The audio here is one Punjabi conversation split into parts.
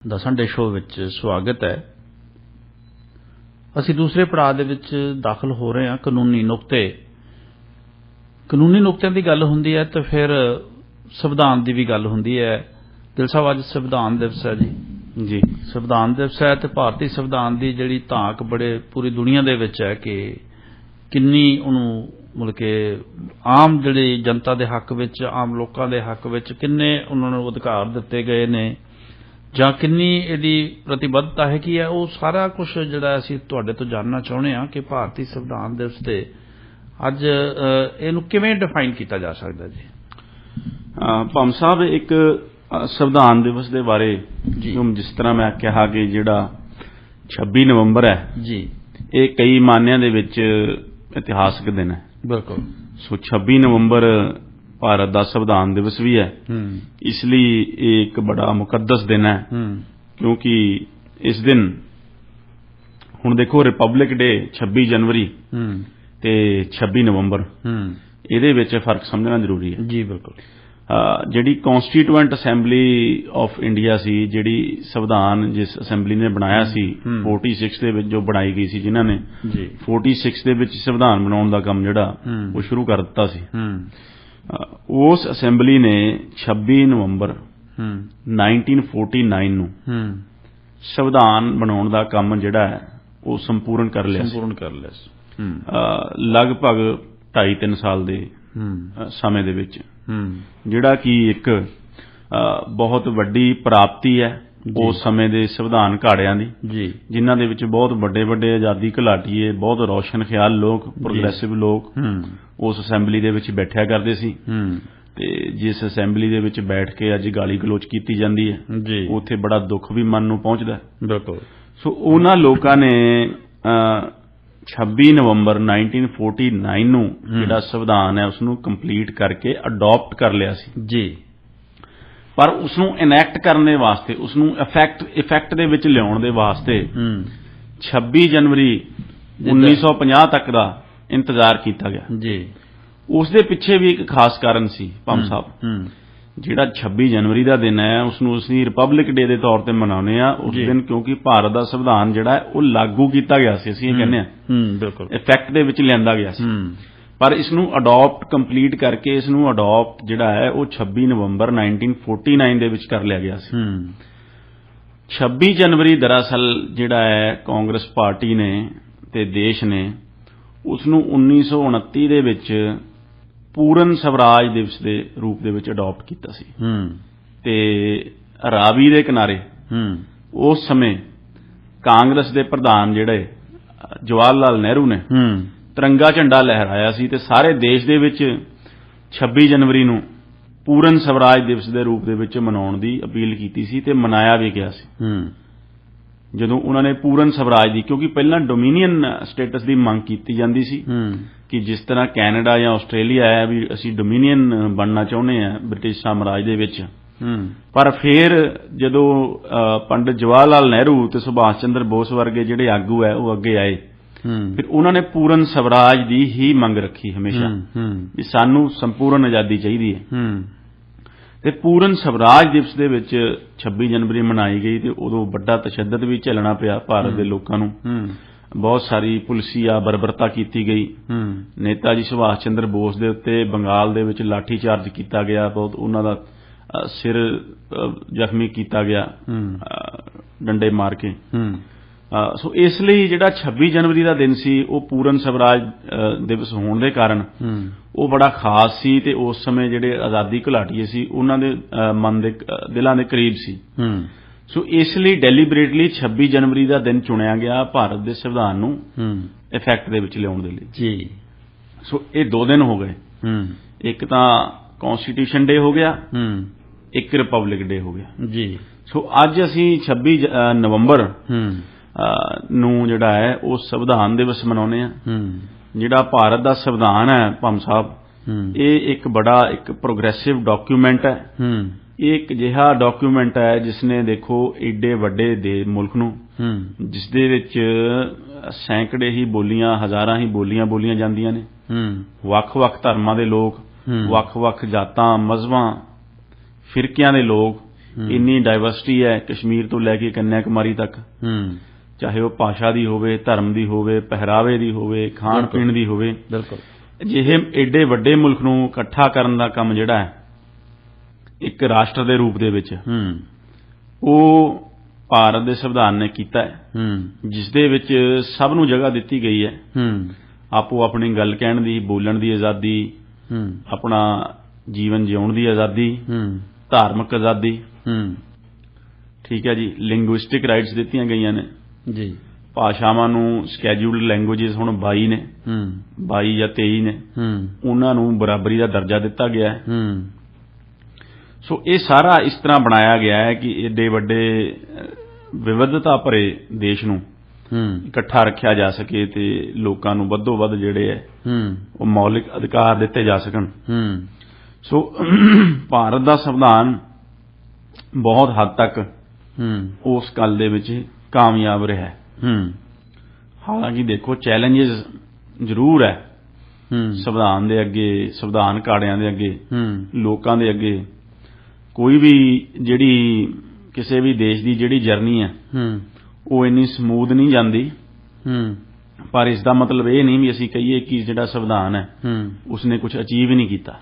ਦਾ ਸੰਡੇ ਸ਼ੋਅ ਵਿੱਚ ਸਵਾਗਤ ਹੈ। ਅਸੀਂ ਦੂਸਰੇ ਪੜਾਅ ਦੇ ਵਿੱਚ ਦਾਖਲ ਹੋ ਰਹੇ ਹਾਂ। ਕਾਨੂੰਨੀ ਨੁਕਤਿਆਂ ਦੀ ਗੱਲ ਹੁੰਦੀ ਹੈ ਤਾਂ ਫਿਰ ਸੰਵਿਧਾਨ ਦੀ ਵੀ ਗੱਲ ਹੁੰਦੀ ਹੈ। ਦਿਲ ਸਾਹਿਬ, ਅੱਜ ਸੰਵਿਧਾਨ ਦਿਵਸ ਹੈ ਜੀ। ਸੰਵਿਧਾਨ ਦਿਵਸ ਹੈ ਤੇ ਭਾਰਤੀ ਸੰਵਿਧਾਨ ਦੀ ਜਿਹੜੀ ਧਾਕ ਬੜੇ ਪੂਰੀ ਦੁਨੀਆ ਦੇ ਵਿੱਚ ਹੈ ਕਿ ਕਿੰਨੀ ਉਹਨੂੰ ਮਤਲਬ ਕਿ ਆਮ ਜਿਹੜੀ ਜਨਤਾ ਦੇ ਹੱਕ ਵਿੱਚ, ਆਮ ਲੋਕਾਂ ਦੇ ਹੱਕ ਵਿੱਚ ਕਿੰਨੇ ਉਹਨਾਂ ਨੂੰ ਅਧਿਕਾਰ ਦਿੱਤੇ ਗਏ ਨੇ ਜਾਂ ਕਿੰਨੀ ਇਹਦੀ ਪ੍ਰਤੀਬੱਧਤਾ ਹੈਗੀ ਹੈ। ਉਹ ਸਾਰਾ ਕੁਝ ਜਿਹੜਾ ਅਸੀਂ ਤੁਹਾਡੇ ਤੋਂ ਜਾਣਨਾ ਚਾਹੁੰਦੇ ਹਾਂ ਕਿ ਭਾਰਤੀ ਸੰਵਿਧਾਨ ਦਿਵਸ ਤੇ ਅੱਜ ਇਹਨੂੰ ਕਿਵੇਂ ਡਿਫਾਈਨ ਕੀਤਾ ਜਾ ਸਕਦਾ ਜੀ। ਭੰਮ ਸਾਹਿਬ, ਇੱਕ ਸੰਵਿਧਾਨ ਦਿਵਸ ਦੇ ਬਾਰੇ ਜਿਸ ਤਰ੍ਹਾਂ ਮੈਂ ਕਿਹਾ ਕਿ ਜਿਹੜਾ 26 ਨਵੰਬਰ ਹੈ ਜੀ, ਇਹ ਕਈ ਮਾਨਿਆਂ ਦੇ ਵਿੱਚ ਇਤਿਹਾਸਕ ਦਿਨ ਹੈ। ਬਿਲਕੁਲ। ਸੋ 26 ਨਵੰਬਰ ਭਾਰਤ ਦਾ ਸੰਵਿਧਾਨ ਦਿਵਸ ਵੀ ਹੈ। ਇਸ ਲਈ ਇਹ ਇੱਕ ਬੜਾ ਮੁਕੱਦਸ ਦਿਨ ਹੈ ਕਿਉਂਕਿ ਇਸ ਦਿਨ ਹੁਣ ਦੇਖੋ ਰਿਪਬਲਿਕ ਡੇ 26 ਜਨਵਰੀ ਤੇ 26 ਨਵੰਬਰ, ਇਹਦੇ ਵਿੱਚ ਫਰਕ ਸਮਝਣਾ ਜ਼ਰੂਰੀ ਹੈ ਜੀ। ਬਿਲਕੁਲ। ਜਿਹੜੀ ਕੌਂਸਟੀਟਿਊਐਂਟ ਅਸੈਂਬਲੀ ਆਫ ਇੰਡੀਆ ਸੀ, ਜਿਹੜੀ ਸੰਵਿਧਾਨ ਜਿਸ ਅਸੈਂਬਲੀ ਨੇ ਬਣਾਇਆ ਸੀ 46 ਦੇ ਵਿੱਚ ਜੋ ਬਣਾਈ ਗਈ ਸੀ, ਜਿਨ੍ਹਾਂ ਨੇ 46 ਦੇ ਵਿੱਚ ਸੰਵਿਧਾਨ ਬਣਾਉਣ ਦਾ ਕੰਮ ਜਿਹੜਾ ਉਹ ਸ਼ੁਰੂ ਕਰ ਦਿੱਤਾ ਸੀ, ਉਸ ਅਸੈਂਬਲੀ ਨੇ 26 ਨਵੰਬਰ 1949 ਨੂੰ ਸੰਵਿਧਾਨ ਬਣਾਉਣ ਦਾ ਕੰਮ ਜਿਹੜਾ ਹੈ ਉਹ ਸੰਪੂਰਨ ਕਰ ਲਿਆ ਸੀ। ਲਗਭਗ 2.5-3 ਸਾਲ ਦੇ ਸਮੇਂ ਦੇ ਵਿੱਚ, ਜਿਹੜਾ ਕਿ ਇੱਕ ਬਹੁਤ ਵੱਡੀ ਪ੍ਰਾਪਤੀ ਹੈ ਉਸ ਸਮੇਂ ਦੇ ਸੰਵਿਧਾਨ ਘਾੜਿਆਂ ਦੀ, ਜਿਨ੍ਹਾਂ ਦੇ ਵਿੱਚ ਬਹੁਤ ਵੱਡੇ ਆਜ਼ਾਦੀ ਘੁਲਾਟੀਏ, ਬਹੁਤ ਰੌਸ਼ਨ ਖਿਆਲ ਲੋਕ, ਪ੍ਰੋਗਰੈਸਿਵ ਲੋਕ ਉਸ ਅਸੈਂਬਲੀ ਦੇ ਵਿੱਚ ਬੈਠਿਆ ਕਰਦੇ ਸੀ। ਤੇ ਜਿਸ ਅਸੈਂਬਲੀ ਦੇ ਵਿੱਚ ਬੈਠ ਕੇ ਅੱਜ ਗਾਲੀ ਗਲੋਚ ਕੀਤੀ ਜਾਂਦੀ ਹੈ, ਉੱਥੇ ਬੜਾ ਦੁੱਖ ਵੀ ਮਨ ਨੂੰ ਪਹੁੰਚਦਾ। ਬਿਲਕੁਲ। ਸੋ ਉਹਨਾਂ ਲੋਕਾਂ ਨੇ 26 ਨਵੰਬਰ 1949 ਨੂੰ ਜਿਹੜਾ ਸੰਵਿਧਾਨ ਹੈ ਉਸਨੂੰ ਕੰਪਲੀਟ ਕਰਕੇ ਅਡਾਪਟ ਕਰ ਲਿਆ ਸੀ ਜੀ। ਪਰ ਉਸਨੂੰ ਇਨੈਕਟ ਕਰਨ ਦੇ ਵਾਸਤੇ, ਉਸਨੂੰ ਇਫੈਕਟ ਦੇ ਵਿੱਚ ਲਿਆਉਣ ਦੇ ਵਾਸਤੇ 26 ਜਨਵਰੀ 1950 ਤੱਕ ਦਾ ਇੰਤਜ਼ਾਰ ਕੀਤਾ ਗਿਆ ਜੀ। ਉਸ ਦੇ ਪਿੱਛੇ ਵੀ ਇੱਕ ਖਾਸ ਕਾਰਨ ਸੀ ਭੰਮ ਸਾਹਿਬ। ਜਿਹੜਾ 26 ਜਨਵਰੀ ਦਾ ਦਿਨ ਹੈ ਉਸਨੂੰ ਅਸੀਂ ਰਿਪਬਲਿਕ ਡੇ ਦੇ ਤੌਰ ਤੇ ਮਨਾਉਂਦੇ ਹਾਂ ਉਸ ਦਿਨ, ਕਿਉਂਕਿ ਭਾਰਤ ਦਾ ਸੰਵਿਧਾਨ ਜਿਹੜਾ ਹੈ ਉਹ ਲਾਗੂ ਕੀਤਾ ਗਿਆ ਸੀ, ਅਸੀਂ ਇਹ ਕਹਿੰਦੇ ਹਾਂ, ਬਿਲਕੁਲ ਇਫੈਕਟ ਦੇ ਵਿੱਚ ਲਿਆਂਦਾ ਗਿਆ ਸੀ। ਪਰ ਇਸ ਨੂੰ ਅਡਾਪਟ ਕੰਪਲੀਟ ਕਰਕੇ, ਇਸ ਨੂੰ ਅਡਾਪਟ ਜਿਹੜਾ ਹੈ ਉਹ 26 ਨਵੰਬਰ 1949 ਦੇ ਵਿੱਚ ਕਰ ਲਿਆ ਗਿਆ ਸੀ। 26 ਜਨਵਰੀ ਦਰਅਸਲ ਜਿਹੜਾ ਹੈ ਕਾਂਗਰਸ ਪਾਰਟੀ ਨੇ ਤੇ ਦੇਸ਼ ਨੇ ਉਸ ਨੂੰ 1929 ਦੇ ਵਿੱਚ ਪੂਰਨ ਸਵਰਾਜ ਦਿਵਸ ਦੇ ਰੂਪ ਦੇ ਵਿੱਚ ਅਡਾਪਟ ਕੀਤਾ ਸੀ। ਤੇ ਰਾਵੀ ਦੇ ਕਿਨਾਰੇ ਉਸ ਸਮੇਂ ਕਾਂਗਰਸ ਦੇ ਪ੍ਰਧਾਨ ਜਿਹੜੇ ਜਵਾਹਰ ਲਾਲ ਨਹਿਰੂ ਨੇ ਤਿਰੰਗਾ ਝੰਡਾ ਲਹਿਰਾਇਆ ਸੀ ਤੇ ਸਾਰੇ ਦੇਸ਼ ਦੇ ਵਿੱਚ 26 ਜਨਵਰੀ ਨੂੰ ਪੂਰਨ ਸਵਰਾਜ ਦਿਵਸ ਦੇ ਰੂਪ ਦੇ ਵਿੱਚ ਮਨਾਉਣ ਦੀ ਅਪੀਲ ਕੀਤੀ ਸੀ ਤੇ ਮਨਾਇਆ ਵੀ ਗਿਆ ਸੀ। ਜਦੋਂ ਉਹਨਾਂ ਨੇ ਪੂਰਨ ਸਵਰਾਜ ਦੀ, ਕਿਉਂਕਿ ਪਹਿਲਾਂ ਡੋਮੀਨੀਅਨ ਸਟੇਟਸ ਦੀ ਮੰਗ ਕੀਤੀ ਜਾਂਦੀ ਸੀ ਕਿ ਜਿਸ ਤਰ੍ਹਾਂ ਕੈਨੇਡਾ ਜਾਂ ਆਸਟ੍ਰੇਲੀਆ ਹੈ ਵੀ ਅਸੀਂ ਡੋਮੀਨੀਅਨ ਬਣਨਾ ਚਾਹੁੰਦੇ ਹਾਂ ਬ੍ਰਿਟਿਸ਼ ਸਾਮਰਾਜ ਦੇ ਵਿੱਚ। ਪਰ ਫਿਰ ਜਦੋਂ ਪੰਡਿਤ ਜਵਾਹਰ ਲਾਲ ਨਹਿਰੂ ਤੇ ਸੁਭਾਸ਼ ਚੰਦਰ ਬੋਸ ਵਰਗੇ ਜਿਹੜੇ ਆਗੂ ਹੈ ਉਹ ਅੱਗੇ ਆਏ, ਫਿਰ ਉਹਨਾਂ ਨੇ ਪੂਰਨ ਸਵਰਾਜ ਦੀ ਹੀ ਮੰਗ ਰੱਖੀ ਹਮੇਸ਼ਾ ਵੀ ਸਾਨੂੰ ਸੰਪੂਰਨ ਆਜ਼ਾਦੀ ਚਾਹੀਦੀ ਹੈ। ਤੇ ਪੂਰਨ ਸਵਰਾਜ ਦਿਵਸ ਦੇ ਵਿੱਚ 26 ਜਨਵਰੀ ਮਨਾਈ ਗਈ ਤੇ ਉਦੋਂ ਵੱਡਾ ਤਸ਼ੱਦਦ ਵੀ ਝੱਲਣਾ ਪਿਆ ਭਾਰਤ ਦੇ ਲੋਕਾਂ ਨੂੰ। ਬਹੁਤ ਸਾਰੀ ਪੁਲਿਸੀਆ ਬਰਬਰਤਾ ਕੀਤੀ ਗਈ। ਨੇਤਾ ਜੀ ਸੁਭਾਸ਼ ਚੰਦਰ ਬੋਸ ਦੇ ਉੱਤੇ ਬੰਗਾਲ ਦੇ ਵਿੱਚ ਲਾਠੀ ਚਾਰਜ ਕੀਤਾ ਗਿਆ, ਬਹੁਤ ਉਹਨਾਂ ਦਾ ਸਿਰ ਜ਼ਖਮੀ ਕੀਤਾ ਗਿਆ ਡੰਡੇ ਮਾਰ ਕੇ। ਸੋ ਇਸ ਲਈ ਜਿਹੜਾ 26 ਜਨਵਰੀ ਦਾ ਦਿਨ ਸੀ ਉਹ ਪੂਰਨ ਸਵਰਾਜ ਦਿਵਸ ਹੋਣ ਦੇ ਕਾਰਨ ਉਹ ਬੜਾ ਖਾਸ ਸੀ ਤੇ ਉਸ ਸਮੇਂ ਜਿਹੜੇ ਆਜ਼ਾਦੀ ਘੁਲਾਟੀਏ ਸੀ ਉਹਨਾਂ ਦੇ ਮਨ ਦੇ ਦਿਲਾਂ ਦੇ ਕਰੀਬ ਸੀ। ਸੋ ਇਸ ਲਈ ਡੈਲੀਬਰੇਟਲੀ 26 ਜਨਵਰੀ ਦਾ ਦਿਨ ਚੁਣਿਆ ਗਿਆ ਭਾਰਤ ਦੇ ਸੰਵਿਧਾਨ ਨੂੰ ਇਫੈਕਟ ਦੇ ਵਿੱਚ ਲਿਆਉਣ ਦੇ ਲਈ ਜੀ। ਸੋ ਇਹ 2 ਦਿਨ ਹੋ ਗਏ, ਇੱਕ ਤਾਂ ਕੌਂਸਟੀਟਿਊਸ਼ਨ ਡੇ ਹੋ ਗਿਆ, ਇੱਕ ਰਿਪਬਲਿਕ ਡੇ ਹੋ ਗਿਆ ਜੀ। ਸੋ ਅੱਜ ਅਸੀਂ 26 ਨਵੰਬਰ ਨੂੰ ਜਿਹੜਾ ਹੈ ਉਹ ਸੰਵਿਧਾਨ ਦਿਵਸ ਮਨਾਉਂਦੇ ਹਾਂ। ਜਿਹੜਾ ਭਾਰਤ ਦਾ ਸੰਵਿਧਾਨ ਹੈ ਭੰਮ ਸਾਹਿਬ, ਇਹ ਇੱਕ ਬੜਾ ਇੱਕ ਪ੍ਰੋਗਰੈਸਿਵ ਡਾਕੂਮੈਂਟ ਹੈ। ਇਹ ਇੱਕ ਅਜਿਹਾ ਡਾਕੂਮੈਂਟ ਹੈ ਜਿਸ ਨੇ ਦੇਖੋ ਏਡੇ ਵੱਡੇ ਦੇ ਮੁਲਕ ਨੂੰ, ਜਿਸ ਦੇ ਵਿੱਚ ਸੈਂਕੜੇ ਹੀ ਬੋਲੀਆਂ, ਹਜ਼ਾਰਾਂ ਹੀ ਬੋਲੀਆਂ ਜਾਂਦੀਆਂ ਨੇ, ਵੱਖ-ਵੱਖ ਧਰਮਾਂ ਦੇ ਲੋਕ, ਵੱਖ-ਵੱਖ ਜਾਤਾਂ, ਮਜ਼ਹਬਾਂ, ਫਿਰਕਿਆਂ ਦੇ ਲੋਕ ਇੰਨੀ ਡਾਇਵਰਸਿਟੀ ਹੈ ਕਸ਼ਮੀਰ ਤੋਂ ਲੈ ਕੇ ਕੰਨਿਆ ਕੁਮਾਰੀ ਤੱਕ, ਚਾਹੇ ਉਹ ਭਾਸ਼ਾ ਦੀ ਹੋਵੇ, ਧਰਮ ਦੀ ਹੋਵੇ, ਪਹਿਰਾਵੇ ਦੀ ਹੋਵੇ, ਖਾਣ ਪੀਣ ਦੀ ਹੋਵੇ। ਬਿਲਕੁਲ ਅਜਿਹੇ ਏਡੇ ਵੱਡੇ ਮੁਲਕ ਨੂੰ ਇਕੱਠਾ ਕਰਨ ਦਾ ਕੰਮ ਜਿਹੜਾ ਹੈ ਇੱਕ ਰਾਸ਼ਟਰ ਦੇ ਰੂਪ ਦੇ ਵਿੱਚ, ਉਹ ਭਾਰਤ ਦੇ ਸੰਵਿਧਾਨ ਨੇ ਕੀਤਾ ਹੈ, ਜਿਸ ਦੇ ਵਿੱਚ ਸਭ ਨੂੰ ਜਗ੍ਹਾ ਦਿੱਤੀ ਗਈ ਹੈ ਆਪੋ ਆਪਣੀ ਗੱਲ ਕਹਿਣ ਦੀ, ਬੋਲਣ ਦੀ ਆਜ਼ਾਦੀ, ਆਪਣਾ ਜੀਵਨ ਜਿਉਣ ਦੀ ਆਜ਼ਾਦੀ, ਧਾਰਮਿਕ ਆਜ਼ਾਦੀ, ਠੀਕ ਹੈ ਜੀ, ਲਿੰਗੁਇਸਟਿਕ ਰਾਈਟਸ ਦਿੱਤੀਆਂ ਗਈਆਂ ਨੇ ਜੀ। ਭਾਸ਼ਾਵਾਂ ਨੂੰ ਸਕੈਜੂਲਡ ਲੈਂਗੁਏਜਸ ਹੁਣ 22 ਨੇ, 22 ਜਾਂ 23 ਨੇ, ਉਹਨਾਂ ਨੂੰ ਬਰਾਬਰੀ ਦਾ ਦਰਜਾ ਦਿੱਤਾ ਗਿਆ ਹੈ। ਸੋ ਇਹ ਸਾਰਾ ਇਸ ਤਰ੍ਹਾਂ ਬਣਾਇਆ ਗਿਆ ਹੈ ਕਿ ਏਡੇ ਵੱਡੇ ਵਿਵਿਧਤਾ ਭਰੇ ਦੇਸ਼ ਨੂੰ ਇਕੱਠਾ ਰੱਖਿਆ ਜਾ ਸਕੇ ਤੇ ਲੋਕਾਂ ਨੂੰ ਵੱਧੋ ਵੱਧ ਜਿਹੜੇ ਹੈ ਉਹ ਮੌਲਿਕ ਅਧਿਕਾਰ ਦਿੱਤੇ ਜਾ ਸਕਣ। ਸੋ ਭਾਰਤ ਦਾ ਸੰਵਿਧਾਨ ਬਹੁਤ ਹੱਦ ਤੱਕ ਉਸ ਗੱਲ ਦੇ ਵਿੱਚ ਕਾਮਯਾਬ ਰਿਹਾ ਹੈ। ਹਾਲਾਂਕਿ ਦੇਖੋ ਚੈਲੰਜਸ ਜ਼ਰੂਰ ਹੈ ਸੰਵਿਧਾਨ ਦੇ ਅੱਗੇ, ਸੰਵਿਧਾਨ ਘਾੜਿਆਂ ਦੇ ਅੱਗੇ, ਲੋਕਾਂ ਦੇ ਅੱਗੇ। ਕੋਈ ਵੀ ਜਿਹੜੀ ਕਿਸੇ ਵੀ ਦੇਸ਼ ਦੀ ਜਿਹੜੀ ਜਰਨੀ ਹੈ ਉਹ ਇੰਨੀ ਸਮੂਥ ਨਹੀਂ ਜਾਂਦੀ, ਪਰ ਇਸ ਦਾ ਮਤਲਬ ਇਹ ਨਹੀਂ ਵੀ ਅਸੀਂ ਕਹੀਏ ਕਿ ਜਿਹੜਾ ਸੰਵਿਧਾਨ ਹੈ ਉਸਨੇ ਕੁਝ ਅਚੀਵ ਹੀ ਨਹੀਂ ਕੀਤਾ।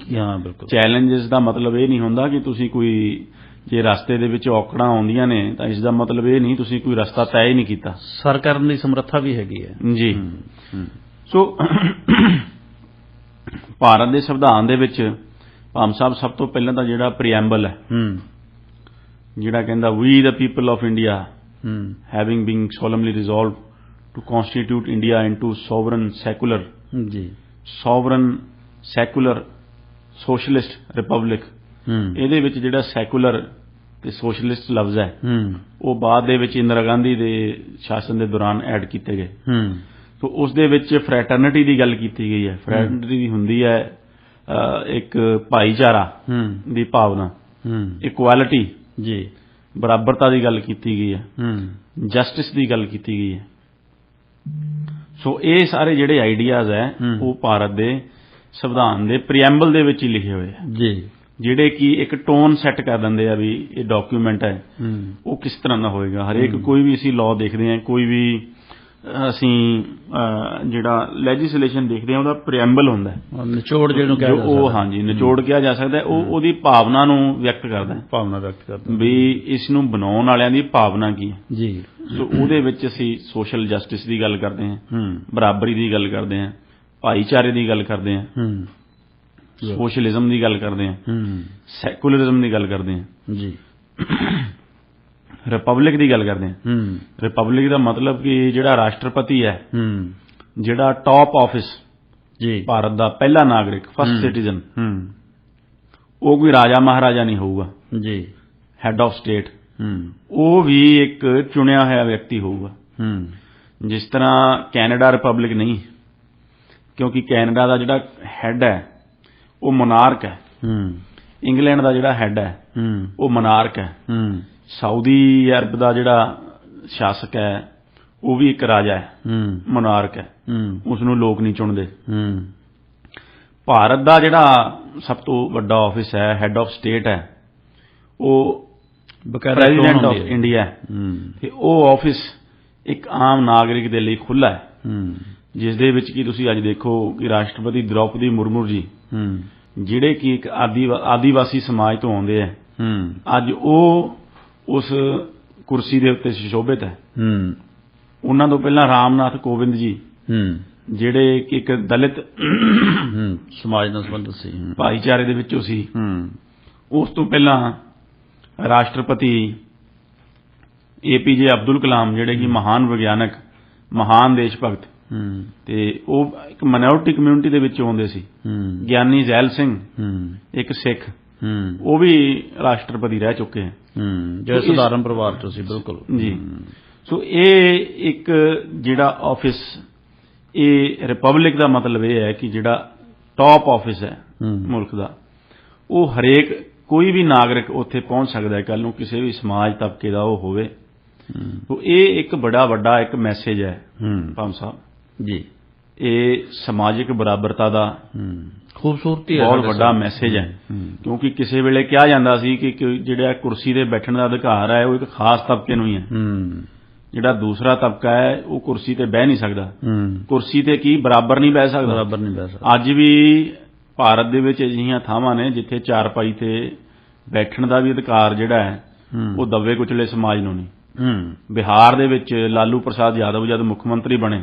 ਚੈਲੰਜਸ ਦਾ ਮਤਲਬ ਇਹ ਨਹੀਂ ਹੁੰਦਾ ਕਿ ਤੁਸੀਂ ਕੋਈ, ਜੇ ਰਸਤੇ ਦੇ ਵਿੱਚ ਔਕੜਾਂ ਆਉਂਦੀਆਂ ਨੇ ਤਾਂ ਇਸ ਦਾ ਮਤਲਬ ਇਹ ਨਹੀਂ ਤੁਸੀਂ ਕੋਈ ਰਸਤਾ ਤੈਅ ਹੀ ਨਹੀਂ ਕੀਤਾ। ਸਰ ਕਰਨ ਦੀ ਸਮਰੱਥਾ ਵੀ ਹੈਗੀ ਹੈ ਜੀ। ਸੋ ਭਾਰਤ ਦੇ ਸੰਵਿਧਾਨ ਦੇ ਵਿੱਚ ਭਾਮ ਸਾਹਿਬ ਸਭ ਤੋਂ ਪਹਿਲਾਂ ਤਾਂ ਜਿਹੜਾ ਪ੍ਰੀਐਂਬਲ ਹੈ, ਜਿਹੜਾ ਕਹਿੰਦਾ we the people of India having been solemnly resolved to constitute India into sovereign secular socialist republic. ਇਹਦੇ ਵਿੱਚ ਜਿਹੜਾ ਸੈਕੂਲਰ ਤੇ ਸੋਸ਼ਲਿਸਟ ਲਫ਼ਜ਼ ਹੈ ਉਹ ਬਾਅਦ ਦੇ ਵਿੱਚ ਇੰਦਰਾ ਗਾਂਧੀ ਦੇ ਸ਼ਾਸਨ ਦੇ ਦੌਰਾਨ ਐਡ ਕੀਤੇ ਗਏ। ਸੋ ਉਸ ਦੇ ਵਿੱਚ ਫਰੈਟਰਨਿਟੀ ਦੀ ਗੱਲ ਕੀਤੀ ਗਈ ਹੈ। ਫਰੈਟਰਨਿਟੀ ਦੀ ਹੁੰਦੀ ਹੈ ਇੱਕ ਭਾਈਚਾਰਾ ਦੀ ਭਾਵਨਾ, ਇਕੁਐਲਿਟੀ ਜੀ, ਬਰਾਬਰਤਾ ਦੀ ਗੱਲ ਕੀਤੀ ਗਈ ਹੈ, ਜਸਟਿਸ ਦੀ ਗੱਲ ਕੀਤੀ ਗਈ ਹੈ। ਸੋ ਇਹ ਸਾਰੇ ਜਿਹੜੇ ਆਈਡੀਆਜ਼ ਹੈ ਉਹ ਭਾਰਤ ਦੇ ਸੰਵਿਧਾਨ ਦੇ ਪ੍ਰੀਐਂਬਲ ਦੇ ਵਿੱਚ ਹੀ ਲਿਖੇ ਹੋਏ ਆ ਜੀ, ਜਿਹੜੇ ਕਿ ਇੱਕ ਟੋਨ ਸੈੱਟ ਕਰ ਦਿੰਦੇ ਆ ਵੀ ਇਹ ਡਾਕੂਮੈਂਟ ਹੈ ਉਹ ਕਿਸ ਤਰ੍ਹਾਂ ਦਾ ਹੋਏਗਾ। ਹਰੇਕ ਕੋਈ ਵੀ ਅਸੀਂ ਲਾਅ ਦੇਖਦੇ ਹਾਂ, ਕੋਈ ਵੀ ਅਸੀਂ ਜਿਹੜਾ ਲੈਜਿਸਲੇਸ਼ਨ ਦੇਖਦੇ ਹਾਂ ਉਹਦਾ ਪ੍ਰੀਐਂਬਲ ਹੁੰਦਾ ਹੈ, ਨਿਚੋੜ ਜਿਹਨੂੰ ਕਿਹਾ ਜਾ ਸਕਦਾ। ਉਹ ਹਾਂਜੀ ਨਿਚੋੜ ਕਿਹਾ ਜਾ ਸਕਦਾ। ਉਹ ਉਹਦੀ ਭਾਵਨਾ ਨੂੰ ਵਿਅਕਤ ਕਰਦਾ ਵੀ ਇਸ ਨੂੰ ਬਣਾਉਣ ਵਾਲਿਆਂ ਦੀ ਭਾਵਨਾ ਕੀ ਹੈ ਜੀ। ਸੋ ਉਹਦੇ ਵਿੱਚ ਅਸੀਂ ਸੋਸ਼ਲ ਜਸਟਿਸ ਦੀ ਗੱਲ ਕਰਦੇ ਹਾਂ, ਬਰਾਬਰੀ ਦੀ ਗੱਲ ਕਰਦੇ ਹਾਂ, ਭਾਈਚਾਰੇ ਦੀ ਗੱਲ ਕਰਦੇ ਹਾਂ, ਸੋਸ਼ਲਿਜ਼ਮ ਦੀ ਗੱਲ ਕਰਦੇ ਹਾਂ, ਸੈਕੂਲਰਿਜ਼ਮ ਦੀ ਗੱਲ ਕਰਦੇ ਹਾਂ ਜੀ, ਰਿਪਬਲਿਕ ਦੀ ਗੱਲ ਕਰਦੇ ਹਾਂ। ਰਿਪਬਲਿਕ ਦਾ ਮਤਲਬ ਕਿ ਜਿਹੜਾ ਰਾਸ਼ਟਰਪਤੀ ਹੈ, ਜਿਹੜਾ ਟਾਪ ਆਫਿਸ ਜੀ, ਭਾਰਤ ਦਾ ਪਹਿਲਾ ਨਾਗਰਿਕ, ਫਸਟ ਸਿਟੀਜ਼ਨ, ਉਹ ਕੋਈ ਰਾਜਾ ਮਹਾਰਾਜਾ ਨਹੀਂ ਹੋਊਗਾ ਜੀ, ਹੈਡ ਆਫ ਸਟੇਟ, ਉਹ ਵੀ ਇੱਕ ਚੁਣਿਆ ਹੋਇਆ ਵਿਅਕਤੀ ਹੋਊਗਾ। ਜਿਸ ਤਰ੍ਹਾਂ ਕੈਨੇਡਾ ਰਿਪਬਲਿਕ ਨਹੀਂ, ਕਿਉਂਕਿ ਕੈਨੇਡਾ ਦਾ ਜਿਹੜਾ ਹੈਡ ਹੈ ਉਹ ਮੋਨਾਰਕ ਹੈ, ਇੰਗਲੈਂਡ ਦਾ ਜਿਹੜਾ ਹੈਡ ਹੈ ਉਹ ਮੋਨਾਰਕ ਹੈ, ਸਾਊਦੀ ਅਰਬ ਦਾ ਜਿਹੜਾ ਸ਼ਾਸਕ ਹੈ ਉਹ ਵੀ ਇੱਕ ਰਾਜਾ ਹੈ, ਮੋਨਾਰਕ ਹੈ, ਉਸਨੂੰ ਲੋਕ ਨਹੀਂ ਚੁਣਦੇ। ਭਾਰਤ ਦਾ ਜਿਹੜਾ ਸਭ ਤੋਂ ਵੱਡਾ ਆਫਿਸ ਹੈ, ਹੈਡ ਆਫ ਸਟੇਟ ਹੈ, ਉਹ ਪ੍ਰੈਜ਼ੀਡੈਂਟ ਆਫ ਇੰਡੀਆ ਹੈ ਤੇ ਉਹ ਆਫਿਸ ਇੱਕ ਆਮ ਨਾਗਰਿਕ ਦੇ ਲਈ ਖੁੱਲ੍ਹਾ ਹੈ, ਜਿਸ ਦੇ ਵਿੱਚ ਕਿ ਤੁਸੀਂ ਅੱਜ ਦੇਖੋ ਕਿ ਰਾਸ਼ਟਰਪਤੀ ਦ੍ਰੌਪਦੀ ਮੁਰਮੂ ਜੀ, ਜਿਹੜੇ ਕਿ ਇੱਕ ਆਦੀਵਾਸੀ ਸਮਾਜ ਤੋਂ ਆਉਂਦੇ ਹੈ, ਅੱਜ ਉਹ ਉਸ ਕੁਰਸੀ ਦੇ ਉੱਤੇ ਸੁਸ਼ੋਭਿਤ ਹੈ। ਉਹਨਾਂ ਤੋਂ ਪਹਿਲਾਂ ਰਾਮਨਾਥ ਕੋਵਿੰਦ ਜੀ, ਜਿਹੜੇ ਕਿ ਇੱਕ ਦਲਿਤ ਸਮਾਜ ਨਾਲ ਸੰਬੰਧਿਤ ਸੀ, ਭਾਈਚਾਰੇ ਦੇ ਵਿੱਚੋਂ ਸੀ। ਉਸ ਤੋਂ ਪਹਿਲਾਂ ਰਾਸ਼ਟਰਪਤੀ APJ ਅਬਦੁਲ ਕਲਾਮ, ਜਿਹੜੇ ਕਿ ਮਹਾਨ ਵਿਗਿਆਨਕ, ਮਹਾਨ ਦੇਸ਼ ਭਗਤ, ਤੇ ਉਹ ਇੱਕ ਮਾਈਨੋਰਟੀ ਕਮਿਊਨਿਟੀ ਦੇ ਵਿੱਚੋਂ ਆਉਂਦੇ ਸੀ। ਗਿਆਨੀ ਜ਼ੈਲ ਸਿੰਘ, ਇੱਕ ਸਿੱਖ, ਉਹ ਵੀ ਰਾਸ਼ਟਰਪਤੀ ਰਹਿ ਚੁੱਕੇ ਹੈ, ਜਿਹੜੇ ਸਧਾਰਨ ਪਰਿਵਾਰ ਤੋਂ ਸੀ। ਬਿਲਕੁਲ ਜੀ। ਸੋ ਇਹ ਇੱਕ ਜਿਹੜਾ ਆਫਿਸ, ਇਹ ਰਿਪਬਲਿਕ ਦਾ ਮਤਲਬ ਇਹ ਹੈ ਕਿ ਜਿਹੜਾ ਟਾਪ ਆਫਿਸ ਹੈ ਮੁਲਕ ਦਾ, ਉਹ ਹਰੇਕ ਕੋਈ ਵੀ ਨਾਗਰਿਕ ਉੱਥੇ ਪਹੁੰਚ ਸਕਦਾ ਹੈ, ਕੱਲ੍ਹ ਨੂੰ ਕਿਸੇ ਵੀ ਸਮਾਜ ਤਬਕੇ ਦਾ ਉਹ ਹੋਵੇ। ਸੋ ਇਹ ਇੱਕ ਬੜਾ ਵੱਡਾ ਇੱਕ ਮੈਸੇਜ ਹੈ ਭਾਮ ਸਾਹਿਬ ਜੀ, ਇਹ ਸਮਾਜਿਕ ਬਰਾਬਰਤਾ ਦਾ ਖੂਬਸੂਰਤੀ ਬਹੁਤ ਵੱਡਾ ਮੈਸੇਜ ਹੈ। ਕਿਉਂਕਿ ਕਿਸੇ ਵੇਲੇ ਕਿਹਾ ਜਾਂਦਾ ਸੀ ਕਿ ਜਿਹੜਾ ਕੁਰਸੀ ਤੇ ਬੈਠਣ ਦਾ ਅਧਿਕਾਰ ਹੈ ਉਹ ਇੱਕ ਖਾਸ ਤਬਕੇ ਨੂੰ ਹੀ ਹੈ, ਜਿਹੜਾ ਦੂਸਰਾ ਤਬਕਾ ਹੈ ਉਹ ਕੁਰਸੀ ਤੇ ਬਹਿ ਨਹੀਂ ਸਕਦਾ, ਕੁਰਸੀ ਤੇ ਕੀ ਬਰਾਬਰ ਨਹੀਂ ਬਹਿ ਸਕਦਾ। ਅੱਜ ਵੀ ਭਾਰਤ ਦੇ ਵਿੱਚ ਅਜਿਹੀਆਂ ਥਾਵਾਂ ਨੇ ਜਿੱਥੇ ਚਾਰਪਾਈ ਤੇ ਬੈਠਣ ਦਾ ਵੀ ਅਧਿਕਾਰ ਜਿਹੜਾ ਹੈ ਉਹ ਦਬੇ ਕੁਚਲੇ ਸਮਾਜ ਨੂੰ ਨਹੀਂ। ਬਿਹਾਰ ਦੇ ਵਿੱਚ ਲਾਲੂ ਪ੍ਰਸਾਦ ਯਾਦਵ ਜਦ ਮੁੱਖ ਮੰਤਰੀ ਬਣੇ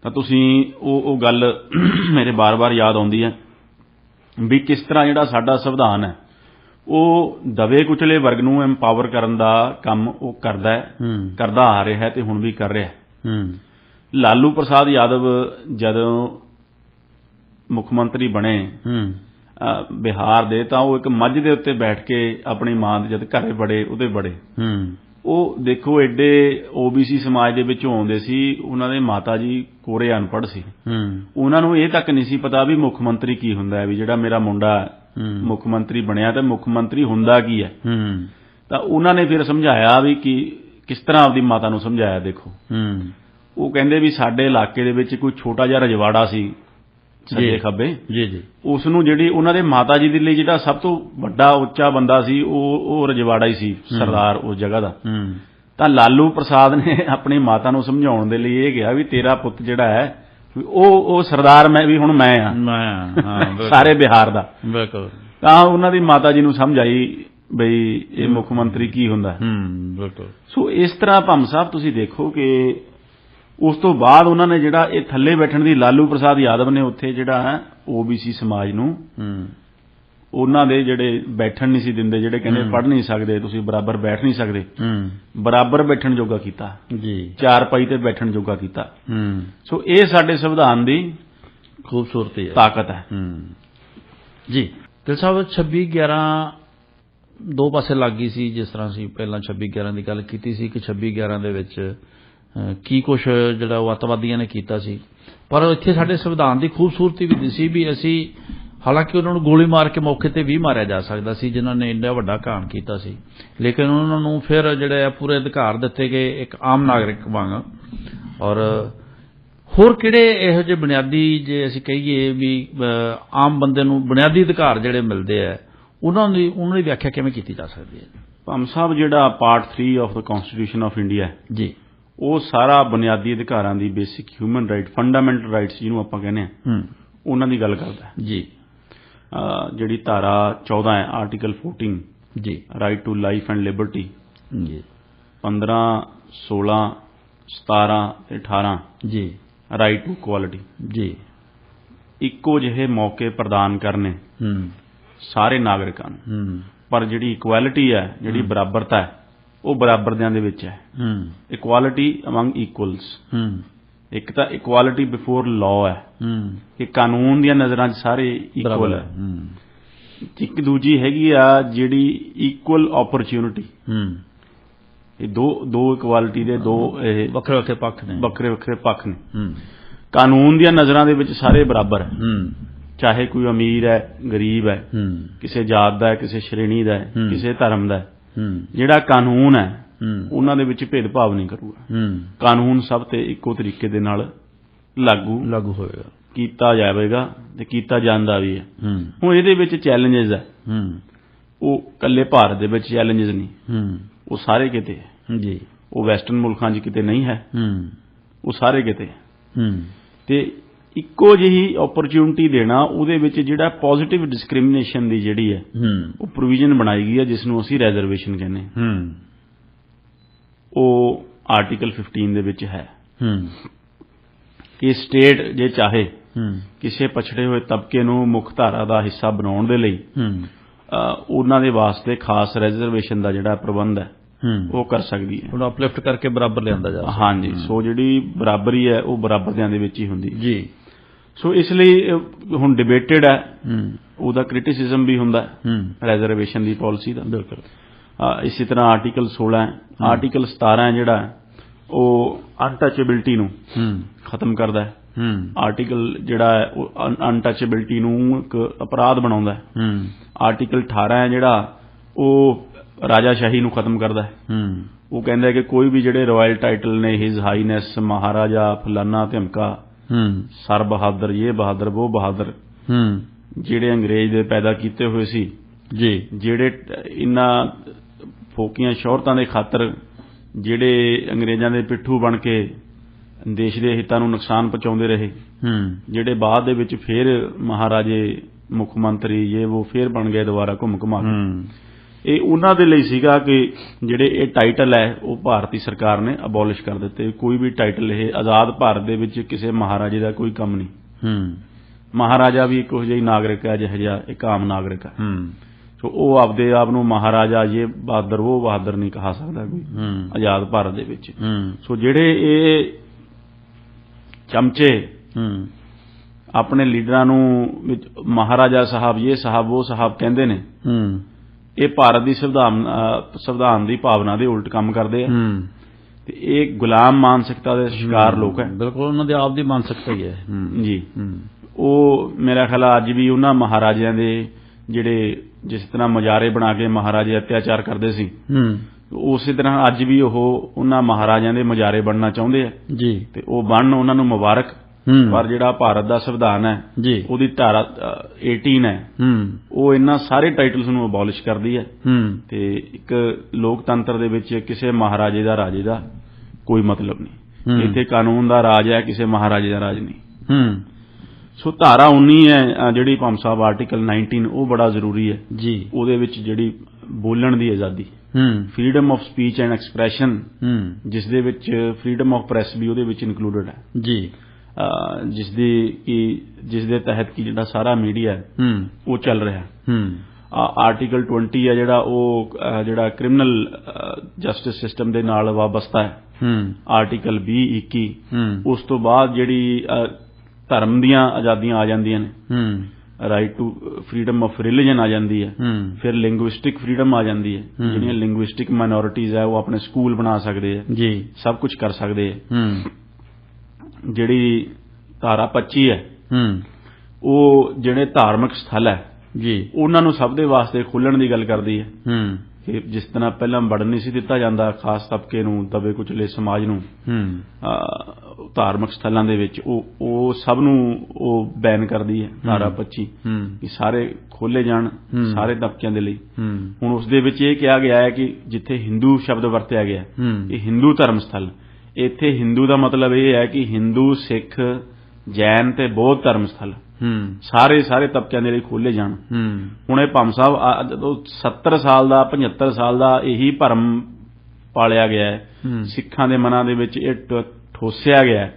ਤਾਂ ਤੁਸੀਂ ਉਹ ਗੱਲ ਮੇਰੇ ਬਾਰ-ਬਾਰ ਯਾਦ ਆਉਂਦੀ ਹੈ ਵੀ ਕਿਸ ਤਰ੍ਹਾਂ ਜਿਹੜਾ ਸਾਡਾ ਸੰਵਿਧਾਨ ਹੈ ਉਹ ਦਬੇ ਕੁਚਲੇ ਵਰਗ ਨੂੰ ਐਮਪਾਵਰ ਕਰਨ ਦਾ ਕੰਮ ਉਹ ਕਰਦਾ ਆ ਰਿਹਾ ਹੈ ਤੇ ਹੁਣ ਵੀ ਕਰ ਰਿਹਾ ਹੈ। ਲਾਲੂ ਪ੍ਰਸਾਦ ਯਾਦਵ ਜਦੋਂ ਮੁੱਖ ਮੰਤਰੀ ਬਣੇ ਬਿਹਾਰ ਦੇ ਤਾਂ ਉਹ ਇੱਕ ਮੱਝ ਦੇ ਉੱਤੇ ਬੈਠ ਕੇ ਆਪਣੀ ਮਾਂ ਦੇ ਜਦ ਘਰੇ ਬੜੇ ਉਹਦੇ ਬੜੇ ਉਹ ਦੇਖੋ ਐਡੇ OBC ਸਮਾਜ ਦੇ ਵਿੱਚੋਂ ਆਉਂਦੇ ਸੀ, ਉਹਨਾਂ ਦੇ ਮਾਤਾ ਜੀ ਕੋਰੇ ਅਨਪੜ੍ਹ ਸੀ, ਉਹਨਾਂ ਨੂੰ ਇਹ ਤੱਕ ਨਹੀਂ ਸੀ ਪਤਾ ਵੀ ਮੁੱਖ ਮੰਤਰੀ ਕੀ ਹੁੰਦਾ ਹੈ, ਵੀ ਜਿਹੜਾ ਮੇਰਾ ਮੁੰਡਾ ਮੁੱਖ ਮੰਤਰੀ ਬਣਿਆ ਤਾਂ ਮੁੱਖ ਮੰਤਰੀ ਹੁੰਦਾ ਕੀ ਹੈ। ਤਾਂ ਉਹਨਾਂ ਨੇ ਫਿਰ ਸਮਝਾਇਆ ਵੀ ਕਿਸ ਤਰ੍ਹਾਂ ਆਪਦੀ ਮਾਤਾ ਨੂੰ ਸਮਝਾਇਆ। ਦੇਖੋ ਉਹ ਕਹਿੰਦੇ ਵੀ ਸਾਡੇ ਇਲਾਕੇ ਦੇ ਵਿੱਚ ਕੋਈ ਛੋਟਾ ਜਿਹਾ ਰਜਵਾੜਾ ਸੀ ਸੱਜੇ ਖੱਬੇ, ਉਸ ਨੂੰ ਜਿਹੜੀ ਉਹਨਾਂ ਦੇ ਮਾਤਾ ਜੀ ਦੇ ਲਈ ਜਿਹੜਾ ਸਭ ਤੋਂ ਵੱਡਾ ਉੱਚਾ ਬੰਦਾ ਸੀ ਉਹ ਰਜਵਾੜਾ ਹੀ ਸੀ, ਸਰਦਾਰ ਉਸ ਜਗ੍ਹਾ ਦਾ। ਤਾਂ ਲਾਲੂ ਪ੍ਰਸਾਦ ਨੇ ਆਪਣੀ ਮਾਤਾ ਨੂੰ ਸਮਝਾਉਣ ਦੇ ਲਈ ਇਹ ਕਿਹਾ ਵੀ ਤੇਰਾ ਪੁੱਤ ਜਿਹੜਾ ਹੈ ਉਹ ਸਰਦਾਰ ਮੈਂ ਵੀ ਹੁਣ ਮੈਂ ਆ ਸਾਰੇ ਬਿਹਾਰ ਦਾ। ਤਾਂ ਉਹਨਾਂ ਦੀ ਮਾਤਾ ਜੀ ਨੂੰ ਸਮਝ ਆਈ ਬਈ ਇਹ ਮੁੱਖ ਮੰਤਰੀ ਕੀ ਹੁੰਦਾ। ਸੋ ਇਸ ਤਰ੍ਹਾਂ ਭੰਮ ਸਾਹਿਬ ਤੁਸੀਂ ਦੇਖੋ ਕਿ ਉਸ ਤੋਂ ਬਾਅਦ ਉਹਨਾਂ ਨੇ ਜਿਹੜਾ ਇਹ ਥੱਲੇ ਬੈਠਣ ਦੀ ਲਾਲੂ ਪ੍ਰਸਾਦ ਯਾਦਵ ਨੇ ਉੱਥੇ ਜਿਹੜਾ ਹੈ OBC ਸਮਾਜ ਨੂੰ ਉਹਨਾਂ ਦੇ ਜਿਹੜੇ ਬੈਠਣ ਨਹੀਂ ਸੀ ਦਿੰਦੇ, ਜਿਹੜੇ ਕਹਿੰਦੇ ਪੜ੍ਹ ਨਹੀਂ ਸਕਦੇ ਤੁਸੀਂ, ਬਰਾਬਰ ਬੈਠ ਨਹੀਂ ਸਕਦੇ, ਬਰਾਬਰ ਬੈਠਣ ਜੋਗਾ ਕੀਤਾ, ਚਾਰਪਾਈ ਤੇ ਬੈਠਣ ਜੋਗਾ ਕੀਤਾ। ਸੋ ਇਹ ਸਾਡੇ ਸੰਵਿਧਾਨ ਦੀ ਖੂਬਸੂਰਤੀ ਹੈ, ਤਾਕਤ ਹੈ। ਜੀ ਦਿਲ ਸਾਹਿਬ 26/11 ਦੋ ਪਾਸੇ ਲੱਗ ਗਈ ਸੀ, ਜਿਸ ਤਰ੍ਹਾਂ ਅਸੀਂ ਪਹਿਲਾਂ 26/11 ਦੀ ਗੱਲ ਕੀਤੀ ਸੀ ਕਿ 26/11 ਦੇ ਵਿੱਚ ਕੀ ਕੁਛ ਜਿਹੜਾ ਉਹ ਅੱਤਵਾਦੀਆਂ ਨੇ ਕੀਤਾ ਸੀ, ਪਰ ਇੱਥੇ ਸਾਡੇ ਸੰਵਿਧਾਨ ਦੀ ਖੂਬਸੂਰਤੀ ਵੀ ਦਿਸੀ ਵੀ ਅਸੀਂ ਹਾਲਾਂਕਿ ਉਹਨਾਂ ਨੂੰ ਗੋਲੀ ਮਾਰ ਕੇ ਮੌਕੇ ਤੇ ਵੀ ਮਾਰਿਆ ਜਾ ਸਕਦਾ ਸੀ ਜਿਨ੍ਹਾਂ ਨੇ ਇੰਨਾ ਵੱਡਾ ਘਾਣ ਕੀਤਾ ਸੀ, ਲੇਕਿਨ ਉਹਨਾਂ ਨੂੰ ਫਿਰ ਜਿਹੜੇ ਆ ਪੂਰੇ ਅਧਿਕਾਰ ਦਿੱਤੇ ਗਏ ਇੱਕ ਆਮ ਨਾਗਰਿਕ ਵਾਂਗ। ਔਰ ਹੋਰ ਕਿਹੜੇ ਇਹੋ ਜਿਹੇ ਬੁਨਿਆਦੀ ਜੇ ਅਸੀਂ ਕਹੀਏ ਵੀ ਆਮ ਬੰਦੇ ਨੂੰ ਬੁਨਿਆਦੀ ਅਧਿਕਾਰ ਜਿਹੜੇ ਮਿਲਦੇ ਆ ਉਹਨਾਂ ਦੀ ਵਿਆਖਿਆ ਕਿਵੇਂ ਕੀਤੀ ਜਾ ਸਕਦੀ ਹੈ? ਭੰਮ ਸਾਹਿਬ ਜਿਹੜਾ part 3 of the constitution of India ਜੀ ਉਹ ਸਾਰਾ ਬੁਨਿਆਦੀ ਅਧਿਕਾਰਾਂ ਦੀ basic human right fundamental rights ਜਿਹਨੂੰ ਆਪਾਂ ਕਹਿੰਦੇ ਆ ਉਹਨਾਂ ਦੀ ਗੱਲ ਕਰਦਾ ਜੀ। ਜਿਹੜੀ ਧਾਰਾ 14 ਹੈ ਆਰਟੀਕਲ 14 ਜੀ right to life and liberty ਜੀ, 15 16 17 ਤੇ 18 ਜੀ ਰਾਈਟ ਟੂ ਇਕੁਐਲਿਟੀ ਜੀ, ਇੱਕੋ ਜਿਹੇ ਮੌਕੇ ਪ੍ਰਦਾਨ ਕਰਨੇ ਸਾਰੇ ਨਾਗਰਿਕਾਂ ਨੂੰ। ਪਰ ਜਿਹੜੀ ਇਕੁਐਲਿਟੀ ਹੈ, ਜਿਹੜੀ ਬਰਾਬਰਤਾ ਹੈ, ਉਹ ਬਰਾਬਰਦਿਆਂ ਦੇ ਵਿੱਚ ਹੈ। Equality among equals. ਇੱਕ ਤਾਂ ਇਕੁਐਲਿਟੀ ਬਿਫੋਰ ਲਾਅ ਹੈ ਕਿ ਕਾਨੂੰਨ ਦੀਆਂ ਨਜ਼ਰਾਂ 'ਚ ਸਾਰੇ ਇਕੁਅਲ ਹੈ। ਇੱਕ ਦੂਜੀ ਹੈਗੀ ਆ ਜਿਹੜੀ ਇਕੁਅਲ ਓਪਰਚੁਨਿਟੀ। ਇਹ ਦੋ ਇਕੁਐਲਿਟੀ ਦੇ ਦੋ ਵੱਖਰੇ ਵੱਖਰੇ ਪੱਖ ਨੇ। ਕਾਨੂੰਨ ਦੀਆਂ ਨਜ਼ਰਾਂ ਦੇ ਵਿੱਚ ਸਾਰੇ ਬਰਾਬਰ ਹੈ, ਚਾਹੇ ਕੋਈ ਅਮੀਰ ਹੈ ਗਰੀਬ ਹੈ, ਕਿਸੇ ਜਾਤ ਦਾ ਹੈ, ਕਿਸੇ ਸ਼੍ਰੇਣੀ ਦਾ ਹੈ, ਕਿਸੇ ਧਰਮ ਦਾ ਹੈ। ਜਿਹੜਾ ਕਾਨੂੰਨ ਹੈ ਉਹਨਾਂ ਦੇ ਵਿੱਚ ਭੇਦਭਾਵ ਨਹੀਂ ਕਰੂਗਾ। ਕਾਨੂੰਨ ਸਭ ਤੇ ਇੱਕੋ ਤਰੀਕੇ ਦੇ ਨਾਲ ਲਾਗੂ ਹੋਏਗਾ, ਕੀਤਾ ਜਾਵੇਗਾ ਤੇ ਕੀਤਾ ਜਾਂਦਾ ਵੀ ਹੈ। ਹੁਣ ਇਹਦੇ ਵਿੱਚ ਚੈਲੰਜਸ ਹੈ, ਉਹ ਇਕੱਲੇ ਭਾਰਤ ਦੇ ਵਿੱਚ ਚੈਲੰਜਸ ਨਹੀਂ, ਉਹ ਸਾਰੇ ਕਿਤੇ ਹੈ ਜੀ। ਉਹ ਵੈਸਟਰਨ ਮੁਲਕਾਂ 'ਚ ਕਿਤੇ ਨਹੀਂ ਹੈ, ਉਹ ਸਾਰੇ ਕਿਤੇ ਹੈ। ਤੇ ਇੱਕੋ ਜਿਹੀ ਓਪਰਚੁਨਿਟੀ ਦੇਣਾ, ਉਹਦੇ ਵਿੱਚ ਜਿਹੜਾ ਪੋਜ਼ਿਟਿਵ ਡਿਸਕ੍ਰਿਮੀਨੇਸ਼ਨ ਦੀ ਜਿਹੜੀ ਹੈ ਉਹ ਪ੍ਰੋਵੀਜ਼ਨ ਬਣਾਈ ਗਈ ਹੈ, ਜਿਸ ਨੂੰ ਅਸੀਂ ਰਿਜ਼ਰਵੇਸ਼ਨ ਕਹਿੰਦੇ ਹਾਂ। ਉਹ ਆਰਟੀਕਲ 15 ਦੇ ਵਿੱਚ ਹੈ ਕਿ ਸਟੇਟ ਜੇ ਚਾਹੇ ਕਿਸੇ ਪਛੜੇ ਹੋਏ ਤਬਕੇ ਨੂੰ ਮੁੱਖ ਧਾਰਾ ਦਾ ਹਿੱਸਾ ਬਣਾਉਣ ਦੇ ਲਈ ਉਹਨਾਂ ਦੇ ਵਾਸਤੇ ਖਾਸ ਰਿਜ਼ਰਵੇਸ਼ਨ ਦਾ ਜਿਹੜਾ ਪ੍ਰਬੰਧ ਹੈ ਉਹ ਕਰ ਸਕਦੀ ਹੈ, ਉਹਨੂੰ ਅਪਲਿਫਟ ਕਰਕੇ ਬਰਾਬਰ ਲਿਆਂਦਾ ਜਾ ਸਕਦਾ। ਹਾਂਜੀ, ਸੋ ਜਿਹੜੀ ਬਰਾਬਰੀ ਹੈ ਉਹ ਬਰਾਬਰਦਿਆਂ ਦੇ ਵਿੱਚ ਹੀ ਹੁੰਦੀ ਜੀ। ਸੋ ਇਸ ਲਈ ਹੁਣ ਡਿਬੇਟਡ ਹੈ, ਉਹਦਾ ਕ੍ਰਿਟਿਸਿਜ਼ਮ ਵੀ ਹੁੰਦਾ ਰਿਜ਼ਰਵੇਸ਼ਨ ਦੀ ਪਾਲਿਸੀ ਦਾ। ਬਿਲਕੁਲ ਇਸੇ ਤਰ੍ਹਾਂ ਆਰਟੀਕਲ 16 ਹੈ, ਆਰਟੀਕਲ 17 ਜਿਹੜਾ ਉਹ ਅਨਟੱਚੇਬਿਲਟੀ ਨੂੰ ਖਤਮ ਕਰਦਾ ਹੈ। ਆਰਟੀਕਲ ਜਿਹੜਾ ਹੈ ਉਹ ਅਨਟੱਚੇਬਿਲਟੀ ਨੂੰ ਇੱਕ ਅਪਰਾਧ ਬਣਾਉਂਦਾ ਹੈ। ਆਰਟੀਕਲ 18 ਹੈ ਜਿਹੜਾ ਉਹ ਰਾਜਾਸ਼ਾਹੀ ਨੂੰ ਖਤਮ ਕਰਦਾ ਹੈ। ਉਹ ਕਹਿੰਦਾ ਕਿ ਕੋਈ ਵੀ ਜਿਹੜੇ ਰਾਇਲ ਟਾਈਟਲ ਨੇ, ਹਿਜ਼ ਹਾਈਨੈਸ ਮਹਾਰਾਜਾ ਫਲਾਨਾ ਧਮਕਾ, ਸਰ ਬਹਾਦਰ, ਇਹ ਬਹਾਦਰ, ਉਹ ਬਹਾਦਰ, ਜਿਹੜੇ ਅੰਗਰੇਜ਼ ਦੇ ਪੈਦਾ ਕੀਤੇ ਹੋਏ ਸੀ ਜੀ, ਜਿਹੜੇ ਇਹਨਾਂ ਫੋਕੀਆਂ ਸ਼ੌਹਰਤਾਂ ਦੇ ਖਾਤਰ ਜਿਹੜੇ ਅੰਗਰੇਜ਼ਾਂ ਦੇ ਪਿੱਠੂ ਬਣ ਕੇ ਦੇਸ਼ ਦੇ ਹਿੱਤਾਂ ਨੂੰ ਨੁਕਸਾਨ ਪਹੁੰਚਾਉਂਦੇ ਰਹੇ, ਜਿਹੜੇ ਬਾਅਦ ਦੇ ਵਿੱਚ ਫਿਰ ਮਹਾਰਾਜੇ, ਮੁੱਖ ਮੰਤਰੀ, ਇਹ ਉਹ ਫਿਰ ਬਣ ਗਏ ਦੁਬਾਰਾ ਘੁੰਮ ਘੁਮਾ ਕੇ। ਇਹ ਉਹਨਾਂ ਦੇ ਲਈ ਸੀਗਾ ਕਿ ਜਿਹੜੇ ਇਹ ਟਾਈਟਲ ਹੈ ਉਹ ਭਾਰਤੀ ਸਰਕਾਰ ਨੇ ਅਬੋਲਿਸ਼ ਕਰ ਦਿੱਤੇ। ਕੋਈ ਵੀ ਟਾਈਟਲ, ਇਹ ਆਜ਼ਾਦ ਭਾਰਤ ਦੇ ਵਿੱਚ ਕਿਸੇ ਮਹਾਰਾਜੇ ਦਾ ਕੋਈ ਕੰਮ ਨਹੀਂ। ਮਹਾਰਾਜਾ ਵੀ ਇੱਕੋ ਜਿਹੀ ਨਾਗਰਿਕ ਹੈ ਜਿਹੋ ਜਿਹਾ ਇੱਕ ਆਮ ਨਾਗਰਿਕ ਹੈ। ਸੋ ਉਹ ਆਪਦੇ ਆਪ ਨੂੰ ਮਹਾਰਾਜਾ, ਇਹ ਬਹਾਦਰ, ਉਹ ਬਹਾਦਰ ਨਹੀਂ ਕਹਾ ਸਕਦਾ ਕੋਈ ਆਜ਼ਾਦ ਭਾਰਤ ਦੇ ਵਿੱਚ। ਸੋ ਜਿਹੜੇ ਇਹ ਚਮਚੇ ਆਪਣੇ ਲੀਡਰਾਂ ਨੂੰ ਮਹਾਰਾਜਾ ਸਾਹਿਬ, ਇਹ ਸਾਹਿਬ, ਉਹ ਸਾਹਿਬ ਕਹਿੰਦੇ ਨੇ, ਇਹ ਭਾਰਤ ਦੀ ਸੰਵਿਧਾਨ ਦੀ ਭਾਵਨਾ ਦੇ ਉਲਟ ਕੰਮ ਕਰਦੇ ਆ ਤੇ ਇਹ ਗੁਲਾਮ ਮਾਨਸਿਕਤਾ ਦੇ ਸ਼ਿਕਾਰ ਲੋਕ ਹੈ। ਬਿਲਕੁਲ, ਉਹਨਾਂ ਦੇ ਆਪ ਦੀ ਮਾਨਸਿਕਤਾ ਹੀ ਹੈ ਜੀ। ਉਹ ਮੇਰਾ ਖਿਆਲ ਅੱਜ ਵੀ ਉਹਨਾਂ ਮਹਾਰਾਜਿਆਂ ਦੇ ਜਿਹੜੇ ਜਿਸ ਤਰ੍ਹਾਂ ਮੁਜ਼ਾਰੇ ਬਣਾ ਕੇ ਮਹਾਰਾਜੇ ਅਤਿਆਚਾਰ ਕਰਦੇ ਸੀ, ਉਸੇ ਤਰ੍ਹਾਂ ਅੱਜ ਵੀ ਉਹ ਉਹਨਾਂ ਮਹਾਰਾਜਿਆਂ ਦੇ ਮੁਜ਼ਾਰੇ ਬਣਨਾ ਚਾਹੁੰਦੇ ਆ ਜੀ, ਤੇ ਉਹ ਬਣਨ, ਉਹਨਾਂ ਨੂੰ ਮੁਬਾਰਕ। ਪਰ ਜਿਹੜਾ ਭਾਰਤ ਦਾ ਸੰਵਿਧਾਨ ਹੈ ਜੀ, ਉਹਦੀ ਧਾਰਾ 18 ਹੈ, ਉਹ ਇਹਨਾਂ ਸਾਰੇ ਟਾਈਟਲਸ ਨੂੰ ਅਬੋਲਿਸ਼ ਕਰਦੀ ਹੈ ਤੇ ਇੱਕ ਲੋਕਤੰਤਰ ਦੇ ਵਿੱਚ ਕਿਸੇ ਮਹਾਰਾਜੇ ਦਾ, ਰਾਜੇ ਦਾ ਕੋਈ ਮਤਲਬ ਨਹੀਂ। ਇੱਥੇ ਕਾਨੂੰਨ ਦਾ ਰਾਜ ਹੈ, ਕਿਸੇ ਮਹਾਰਾਜੇ ਦਾ ਰਾਜ ਨਹੀਂ। ਸੋ ਧਾਰਾ 19 ਹੈ ਜਿਹੜੀ ਭਾਮ ਸਾਹਿਬ, ਆਰਟੀਕਲ 19, ਉਹ ਬੜਾ ਜ਼ਰੂਰੀ ਹੈ ਜੀ। ਉਹਦੇ ਵਿੱਚ ਜਿਹੜੀ ਬੋਲਣ ਦੀ ਆਜ਼ਾਦੀ, freedom of speech and expression, ਜਿਸ ਦੇ ਵਿੱਚ ਫਰੀडम ਆਫ ਪ੍ਰੈਸ ਵੀ ਉਹਦੇ ਵਿੱਚ ਇਨਕਲੂਡਡ ਹੈ ਜੀ, ਜਿਸ ਦੇ ਤਹਿਤ ਕਿ ਜਿਹੜਾ ਸਾਰਾ ਮੀਡੀਆ ਹੈ ਉਹ ਚੱਲ ਰਿਹਾ। ਆਰਟੀਕਲ 20 ਹੈ ਜਿਹੜਾ, ਉਹ ਜਿਹੜਾ ਕ੍ਰਿਮੀਨਲ ਜਸਟਿਸ ਸਿਸਟਮ ਦੇ ਨਾਲ ਵਾਬਸਤਾ ਹੈ। ਆਰਟੀਕਲ 20, 21, ਉਸ ਤੋਂ ਬਾਅਦ ਜਿਹੜੀ ਧਰਮ ਦੀਆਂ ਆਜ਼ਾਦੀਆਂ ਆ ਜਾਂਦੀਆਂ ਨੇ, right to freedom of religion ਆ ਜਾਂਦੀ ਹੈ। ਫਿਰ ਲਿੰਗੁਇਸਟਿਕ ਫਰੀडम ਆ ਜਾਂਦੀ ਹੈ, ਜਿਹੜੀਆਂ ਲਿੰਗੁਇਸਟਿਕ ਮਾਈਨੋਰਿਟੀਜ਼ ਹੈ ਉਹ ਆਪਣੇ ਸਕੂਲ ਬਣਾ ਸਕਦੇ ਆ ਜੀ, ਸਭ ਕੁਝ ਕਰ ਸਕਦੇ ਆ। ਜਿਹੜੀ ਧਾਰਾ 25 ਹੈ ਉਹ ਜਿਹੜੇ ਧਾਰਮਿਕ ਸਥਲ ਹੈ ਜੀ, ਉਹਨਾਂ ਨੂੰ ਸਭ ਦੇ ਵਾਸਤੇ ਖੋਲ੍ਹਣ ਦੀ ਗੱਲ ਕਰਦੀ ਹੈ ਕਿ ਜਿਸ ਤਰ੍ਹਾਂ ਪਹਿਲਾਂ ਵੜਨ ਨਹੀਂ ਸੀ ਦਿੱਤਾ ਜਾਂਦਾ ਖਾਸ ਤਬਕੇ ਨੂੰ, ਦਬੇ ਕੁਚਲੇ ਸਮਾਜ ਨੂੰ, ਧਾਰਮਿਕ ਸਥਲਾਂ ਦੇ ਵਿੱਚ ਉਹ ਸਭ ਨੂੰ ਉਹ ਬੈਨ ਕਰਦੀ ਹੈ ਧਾਰਾ 25 ਕਿ ਸਾਰੇ ਖੋਲ੍ਹੇ ਜਾਣ ਸਾਰੇ ਤਬਕਿਆਂ ਦੇ ਲਈ। ਹੁਣ ਉਸ ਦੇ ਵਿੱਚ ਇਹ ਕਿਹਾ ਗਿਆ ਹੈ ਕਿ ਜਿੱਥੇ ਹਿੰਦੂ ਸ਼ਬਦ ਵਰਤਿਆ ਗਿਆ, ਇਹ ਹਿੰਦੂ ਧਰਮ ਸਥਲ, ਇੱਥੇ ਹਿੰਦੂ ਦਾ ਮਤਲਬ ਇਹ ਹੈ ਕਿ ਹਿੰਦੂ, ਸਿੱਖ, ਜੈਨ ਤੇ ਬੌਧ ਧਰਮ ਸਥਲ ਸਾਰੇ ਤਬਕਿਆਂ ਦੇ ਲਈ ਖੋਲ੍ਹੇ ਜਾਣ। ਹੁਣ ਇਹ ਭਾਮ ਸਾਹਿਬ ਜਦੋਂ 70 ਸਾਲ ਦਾ 75 ਸਾਲ ਦਾ ਇਹੀ ਭਰਮ ਪਾਲਿਆ ਗਿਆ ਹੈ, ਸਿੱਖਾਂ ਦੇ ਮਨਾਂ ਦੇ ਵਿੱਚ ਇਹ ਠੋਸਿਆ ਗਿਆ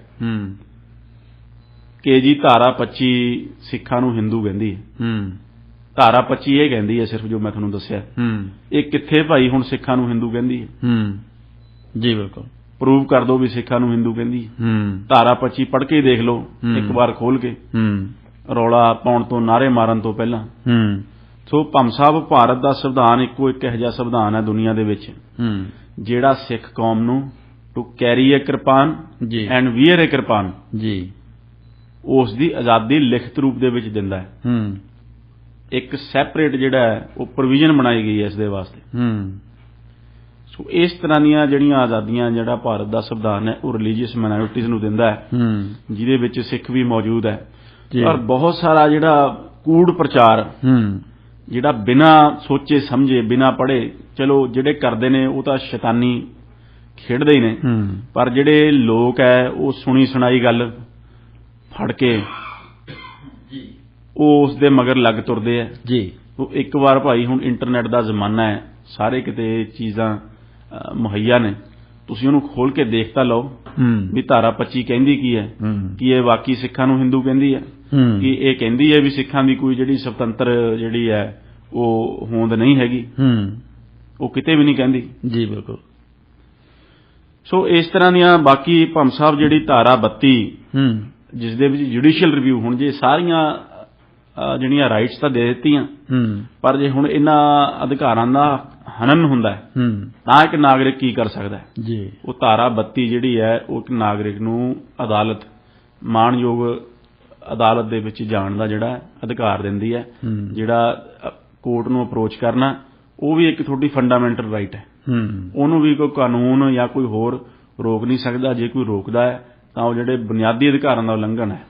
ਕਿ ਜੀ ਧਾਰਾ 25 ਸਿੱਖਾਂ ਨੂੰ ਹਿੰਦੂ ਕਹਿੰਦੀ ਹੈ, ਧਾਰਾ 25 ਇਹ ਕਹਿੰਦੀ ਹੈ ਸਿਰਫ, ਜੋ ਮੈਂ ਤੁਹਾਨੂੰ ਦੱਸਿਆ। ਇਹ ਕਿੱਥੇ ਭਾਈ ਹੁਣ ਸਿੱਖਾਂ ਨੂੰ ਹਿੰਦੂ ਕਹਿੰਦੀ ਹੈ ਜੀ? ਬਿਲਕੁਲ, ਪ੍ਰੂਵ ਕਰ ਦੋ ਵੀ ਸਿੱਖਾਂ ਨੂੰ ਹਿੰਦੂ ਕਹਿੰਦੀ ਹੈ। ਧਾਰਾ 25 ਪੜ੍ਹ ਕੇ ਦੇਖ ਲਓ ਇੱਕ ਵਾਰ ਖੋਲ ਕੇ, ਰੌਲਾ ਪਾਉਣ ਤੋਂ, ਨਾਅਰੇ ਮਾਰਨ ਤੋਂ ਪਹਿਲਾਂ। ਸੋ ਭਾਮ ਸਾਹਿਬ, ਭਾਰਤ ਦਾ ਸੰਵਿਧਾਨ ਇੱਕੋ ਇੱਕ ਇਹੋ ਜਿਹਾ ਸੰਵਿਧਾਨ ਹੈ ਦੁਨੀਆ ਦੇ ਵਿੱਚ ਜਿਹੜਾ ਸਿੱਖ ਕੌਮ ਨੂੰ to carry a kirpan and wear a kirpan ਜੀ, ਉਸ ਦੀ ਆਜ਼ਾਦੀ ਲਿਖਤ ਰੂਪ ਦੇ ਵਿੱਚ ਦਿੰਦਾ ਹੈ। ਇੱਕ ਸੈਪਰੇਟ ਜਿਹੜਾ ਹੈ ਉਹ ਪ੍ਰੋਵੀਜ਼ਨ ਬਣਾਈ ਗਈ ਹੈ ਇਸ ਦੇ ਵਾਸਤੇ। ਸੋ ਇਸ ਤਰ੍ਹਾਂ ਦੀਆਂ ਜਿਹੜੀਆਂ ਆਜ਼ਾਦੀਆਂ ਜਿਹੜਾ ਭਾਰਤ ਦਾ ਸੰਵਿਧਾਨ ਹੈ ਉਹ ਰਿਲੀਜੀਅਸ ਮਾਈਨੋਰਿਟੀਜ਼ ਨੂੰ ਦਿੰਦਾ ਹੈ, ਜਿਹਦੇ ਵਿੱਚ ਸਿੱਖ ਵੀ ਮੌਜੂਦ ਹੈ। ਪਰ ਬਹੁਤ ਸਾਰਾ ਜਿਹੜਾ ਕੂੜ ਪ੍ਰਚਾਰ ਜਿਹੜਾ ਬਿਨਾਂ ਸੋਚੇ ਸਮਝੇ, ਬਿਨਾਂ ਪੜ੍ਹੇ, ਚਲੋ ਜਿਹੜੇ ਕਰਦੇ ਨੇ ਉਹ ਤਾਂ ਸ਼ੈਤਾਨੀ ਖੇਡਦੇ ਹੀ ਨੇ, ਪਰ ਜਿਹੜੇ ਲੋਕ ਹੈ ਉਹ ਸੁਣੀ ਸੁਣਾਈ ਗੱਲ ਫੜ ਕੇ ਉਹ ਉਸ ਦੇ ਮਗਰ ਲੱਗ ਤੁਰਦੇ ਆ ਜੀ। ਉਹ ਇੱਕ ਵਾਰ ਭਾਈ, ਹੁਣ ਇੰਟਰਨੈਟ ਦਾ ਜ਼ਮਾਨਾ ਹੈ, ਸਾਰੇ ਕਿਤੇ ਚੀਜ਼ਾਂ ਮੁਹੱਈਆ ਨੇ, ਤੁਸੀਂ ਉਹਨੂੰ ਖੋਲ ਕੇ ਦੇਖ ਤਾਂ ਲਓ ਵੀ ਧਾਰਾ 25 ਕਹਿੰਦੀ ਕੀ ਹੈ, ਕਿ ਇਹ ਵਾਕਈ ਸਿੱਖਾਂ ਨੂੰ ਹਿੰਦੂ ਕਹਿੰਦੀ ਹੈ, ਕਿ ਇਹ ਕਹਿੰਦੀ ਹੈ ਵੀ ਸਿੱਖਾਂ ਦੀ ਕੋਈ ਜਿਹੜੀ ਸੁਤੰਤਰ ਜਿਹੜੀ ਹੈ ਉਹ ਹੋਂਦ ਨਹੀਂ ਹੈਗੀ, ਉਹ ਕਿਤੇ ਵੀ ਨਹੀਂ ਕਹਿੰਦੀ ਜੀ। ਬਿਲਕੁਲ। ਸੋ ਇਸ ਤਰ੍ਹਾਂ ਦੀਆਂ ਬਾਕੀ ਭਾਮ ਸਾਹਿਬ ਜਿਹੜੀ ਧਾਰਾ 32 ਜਿਸ ਦੇ ਵਿੱਚ ਜੁਡੀਸ਼ੀਅਲ ਰਿਵਿਊ, ਹੁਣ ਜੇ ਸਾਰੀਆਂ ਜਿਹੜੀਆਂ ਰਾਈਟਸ ਤਾਂ ਦੇ ਦਿੱਤੀਆਂ, ਪਰ ਜੇ ਹੁਣ ਇਹਨਾਂ ਅਧਿਕਾਰਾਂ ਦਾ ਹਨਨ ਹੁੰਦਾ ਤਾਂ ਇੱਕ ਨਾਗਰਿਕ ਕੀ ਕਰ ਸਕਦਾ ਜੀ? ਉਹ ਧਾਰਾ 32 ਜਿਹੜੀ ਹੈ ਉਹ ਇੱਕ ਨਾਗਰਿਕ ਨੂੰ ਅਦਾਲਤ, ਮਾਣਯੋਗ ਅਦਾਲਤ ਦੇ ਵਿੱਚ ਜਾਣ ਦਾ ਜਿਹੜਾ ਅਧਿਕਾਰ ਦਿੰਦੀ ਹੈ। ਜਿਹੜਾ ਕੋਰਟ ਨੂੰ ਅਪਰੋਚ ਕਰਨਾ, ਉਹ ਵੀ ਇੱਕ ਤੁਹਾਡੀ ਫੰਡਾਮੈਂਟਲ ਰਾਈਟ ਹੈ। ਉਹਨੂੰ ਵੀ ਕੋਈ ਕਾਨੂੰਨ ਜਾਂ ਕੋਈ ਹੋਰ ਰੋਕ ਨਹੀਂ ਸਕਦਾ। ਜੇ ਕੋਈ ਰੋਕਦਾ ਹੈ ਤਾਂ ਉਹ ਜਿਹੜੇ ਬੁਨਿਆਦੀ ਅਧਿਕਾਰਾਂ ਦਾ ਉਲੰਘਣ ਹੈ।